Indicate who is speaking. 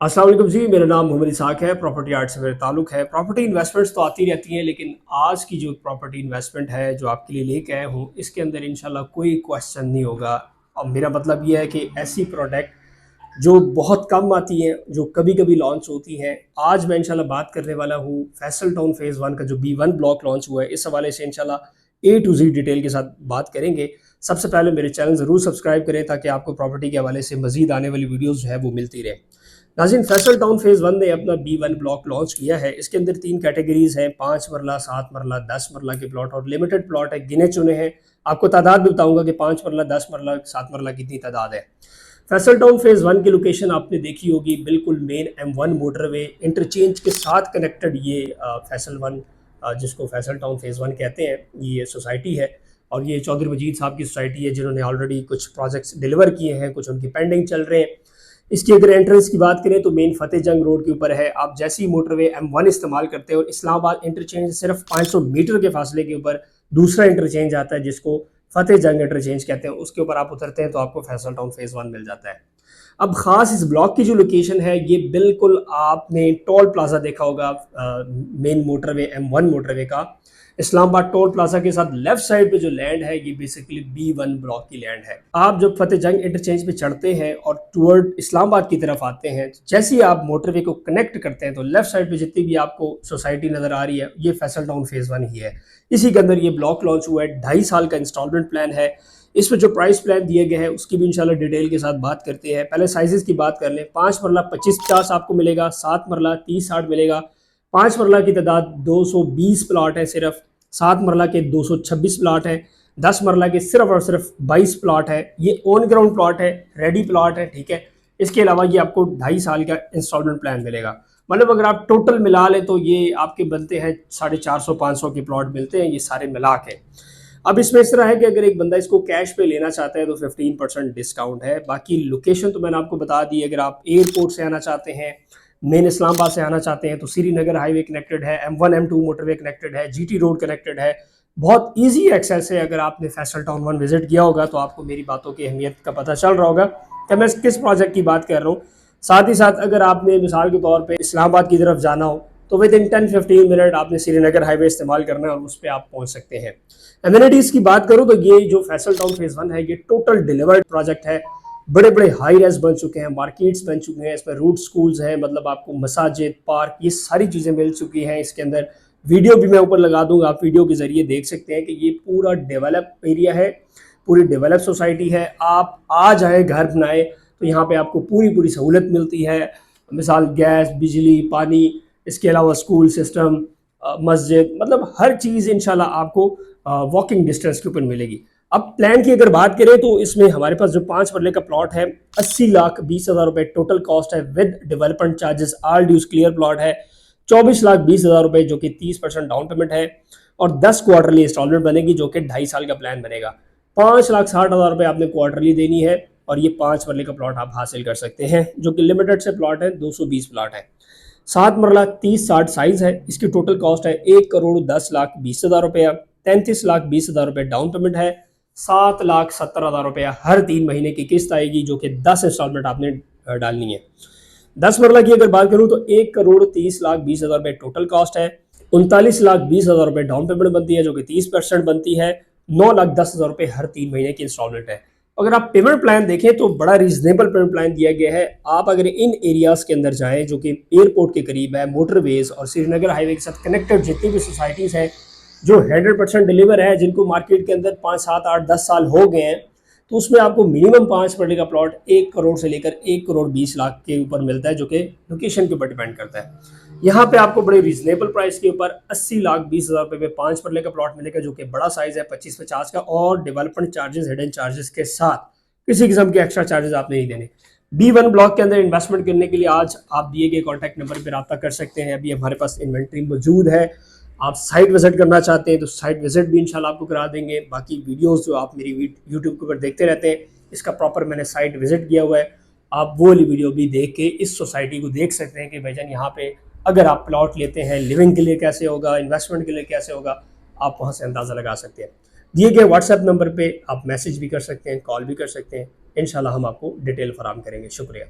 Speaker 1: अस्सलाम वालेकुम जी, मेरा नाम मोहम्मद इसाक है। प्रॉपर्टी आर्ट से मेरा ताल्लुक है। प्रॉपर्टी इन्वेस्टमेंट्स तो आती रहती हैं, लेकिन आज की जो प्रॉपर्टी इन्वेस्टमेंट है जो आपके लिए लेके आया हूँ, इसके अंदर इंशाल्लाह कोई क्वेश्चन नहीं होगा। और मेरा मतलब ये है कि ऐसी प्रोडक्ट जो बहुत कम आती हैं, जो कभी कभी लॉन्च होती हैं। आज मैं इंशाल्लाह बात करने वाला हूँ फैसल टाउन फेज़ 1 का जो B1 ब्लॉक लॉन्च हुआ है। इस हवाले से इंशाल्लाह A to Z डिटेल के साथ बात करेंगे। सबसे पहले मेरे चैनल ज़रूर सब्सक्राइब करें ताकि आपको प्रॉपर्टी के हवाले से मजीद आने वाली वीडियोज़ जो है वो मिलती रहे। नाज़रीन, फैसल टाउन फेज़ 1 ने अपना B1 ब्लॉक लॉन्च किया है। इसके अंदर 3 कैटेगरीज़ हैं, 5 मरला, 7 मरला, 10 मरला के प्लॉट और लिमिटेड प्लॉट है, गिने चुने हैं। आपको तादाद भी बताऊंगा कि 5 मरला, 10 मरला, 7 मरला कितनी तादाद है। फैसल टाउन फेज़ 1 की लोकेशन आपने देखी होगी, बिल्कुल मेन M1 मोटरवे इंटरचेंज के साथ कनेक्टेड ये फैसल 1, जिसको फैसल टाउन फेज़ 1 कहते हैं, ये सोसाइटी है। और ये चौधरी मजीद साहब की सोसाइटी है, जिन्होंने ऑलरेडी कुछ प्रोजेक्ट्स डिलीवर किए हैं, कुछ उनकी पेंडिंग चल रहे हैं। इसकी अगर एंट्रेंस की बात करें तो मेन फतेह जंग रोड के ऊपर है। आप जैसे ही मोटरवे M1 इस्तेमाल करते हैं और इस्लामाबाद इंटरचेंज सिर्फ 500 मीटर के फासले के ऊपर दूसरा इंटरचेंज आता है, जिसको फतेह जंग इंटरचेंज कहते हैं, उसके ऊपर आप उतरते हैं तो आपको फैसल टाउन फेज़ 1 मिल जाता है। अब खास इस ब्लॉक की जो लोकेशन है, ये बिल्कुल आपने टोल प्लाजा देखा होगा, मेन मोटरवे M1 मोटरवे का इस्लामाबाद टोल प्लाजा के साथ लेफ्ट साइड पे जो लैंड है, ये बेसिकली B1 ब्लॉक की लैंड है। आप जब फतेह जंग इंटरचेंज पे चढ़ते हैं और टूवर्ड इस्लामाबाद की तरफ आते हैं, जैसे ही आप मोटरवे को कनेक्ट करते हैं तो लेफ्ट साइड पे जितनी भी आपको सोसाइटी नजर आ रही है, ये फैसल टाउन फेज़ 1 ही है। इसी के अंदर ये ब्लॉक लॉन्च हुआ है। 2.5 साल का इंस्टॉलमेंट प्लान है। इसमें जो प्राइस प्लान दिए गए हैं उसकी भी इंशाल्लाह डिटेल के साथ बात करते हैं। पहले साइजेस की बात कर लें। 5 मरला 25-50 आपको मिलेगा, 7 मरला 30-60 मिलेगा। 5 मरला की तादाद 220 प्लाट है सिर्फ, 7 मरला के 226 प्लाट है, 10 मरला के सिर्फ और सिर्फ 22 प्लाट है। ये ऑन ग्राउंड प्लाट है, रेडी प्लाट है, ठीक है। इसके अलावा ये आपको 2.5 साल का इंस्टॉलमेंट प्लान मिलेगा। मतलब अगर आप टोटल मिला लें तो ये आपके बनते हैं 450-500 के प्लॉट मिलते हैं, ये सारे मिला के। अब इसमें इस तरह है कि अगर एक बंदा इसको कैश पे लेना चाहता है तो 15% डिस्काउंट है। बाकी लोकेशन तो मैंने आपको बता दी। अगर आप एयरपोर्ट से आना चाहते हैं, मेन इस्लामाबाद से आना चाहते हैं, तो श्रीनगर हाईवे कनेक्टेड है, M1 M2 मोटरवे कनेक्टेड है, GT रोड कनेक्टेड है। बहुत ईजी एक्सेस है। अगर आपने फैसल टाउन 1 विजिट किया होगा तो आपको मेरी बातों की अहमियत का पता चल रहा होगा कि मैं किस प्रोजेक्ट की बात कर रहा हूँ। साथ ही साथ अगर आपने मिसाल के तौर पर इस्लामाबाद की तरफ जाना हो तो विद इन 10-15 मिनट आपने श्रीनगर हाईवे इस्तेमाल करना है और उस पर आप पहुंच सकते हैं। एमिनिटीज की बात करूं तो ये जो फैसल टाउन फेज़ 1 है, ये टोटल डिलीवर्ड प्रोजेक्ट है। बड़े बड़े हाई रेस बन चुके हैं, मार्केट्स बन चुके हैं, इसमें रूट स्कूल्स हैं, मतलब आपको मसाजिद, पार्क, ये सारी चीज़ें मिल चुकी हैं। इसके अंदर वीडियो भी मैं ऊपर लगा दूंगा, आप वीडियो के जरिए देख सकते हैं कि ये पूरा डेवलप एरिया है, पूरी डेवलप सोसाइटी है। आप आ जाए, घर बनाए, तो यहाँ पे आपको पूरी पूरी सहूलत मिलती है। मिसाल गैस, बिजली, पानी, इसके अलावा स्कूल सिस्टम, मस्जिद, मतलब हर चीज़ इंशाल्लाह आपको वॉकिंग डिस्टेंस के ऊपर मिलेगी। अब प्लान की अगर बात करें तो इसमें हमारे पास जो 5 मरले का प्लॉट है, 80,20,000 रुपए टोटल कॉस्ट है with development charges, all dues clear plot है। 24,20,000 रुपए जो कि 30% डाउन पेमेंट है और 10 क्वार्टरली इंस्टॉलमेंट बनेगी, जो कि 2.5 साल का प्लान बनेगा। 5,60,000 रुपए आपने क्वार्टरली देनी है और ये 5 मरले का प्लॉट आप हासिल कर सकते हैं, जो कि लिमिटेड से प्लॉट है, 220 प्लॉट है। 7 मरला 30-60 साइज है। इसकी टोटल कॉस्ट है 1,10,20,000 रुपया। 33,20,000 रुपये डाउन पेमेंट है। 7,70,000 रुपया हर 3 महीने की किस्त आएगी, जो कि 10 इंस्टॉलमेंट आपने डालनी है। 10 मरला की अगर बात करूं तो 1,30,20,000 रुपये टोटल कॉस्ट है। 39,20,000 रुपये डाउन पेमेंट बनती है, जो कि 30% बनती है। 9,10,000 रुपये हर 3 महीने की इंस्टॉलमेंट है। अगर आप पेमेंट प्लान देखें तो बड़ा रीजनेबल पेमेंट प्लान दिया गया है। आप अगर इन एरियाज के अंदर जाएं, जो कि एयरपोर्ट के करीब है, मोटरवेज और श्रीनगर हाईवे के साथ कनेक्टेड जितनी भी सोसाइटीज़ हैं जो 100% डिलीवर है, जिनको मार्केट के अंदर 5, 7, 8, 10 साल हो गए हैं, तो उसमें आपको मिनिमम 5 मरले का प्लॉट 1 करोड़ से लेकर 1,20,00,000 के ऊपर मिलता है, जो कि लोकेशन के ऊपर डिपेंड करता है। यहाँ पे आपको बड़े रीजनेबल प्राइस के ऊपर 80,20,000 रुपये में 5 मरले का प्लॉट मिलेगा, जो कि बड़ा साइज है 25-50 का, और डेवलपमेंट चार्जेस, हिडन चार्जेस के साथ किसी किस्म के एक्स्ट्रा चार्जेस आपने नहीं देने। B1 ब्लॉक के अंदर इन्वेस्टमेंट करने के लिए आज आप दिए गए कॉन्टैक्ट नंबर पर रब्ता कर सकते हैं। अभी हमारे पास इन्वेंट्री मौजूद है। आप साइट विजिट करना चाहते हैं तो साइट विजिट भी इंशाल्लाह आपको करा देंगे। बाकी वीडियोस जो आप मेरी यूट्यूब के ऊपर देखते रहते हैं, इसका प्रॉपर मैंने साइट विजिट किया हुआ है। आप वो वाली वीडियो भी देख के इस सोसाइटी को देख सकते हैं कि भाईजान यहाँ पे अगर आप प्लॉट लेते हैं, लिविंग के लिए कैसे होगा, इन्वेस्टमेंट के लिए कैसे होगा, आप वहाँ से अंदाज़ा लगा सकते हैं। दिए गए व्हाट्सएप नंबर पे आप मैसेज भी कर सकते हैं, कॉल भी कर सकते हैं। इंशाल्लाह हम आपको डिटेल फराहम करेंगे। शुक्रिया।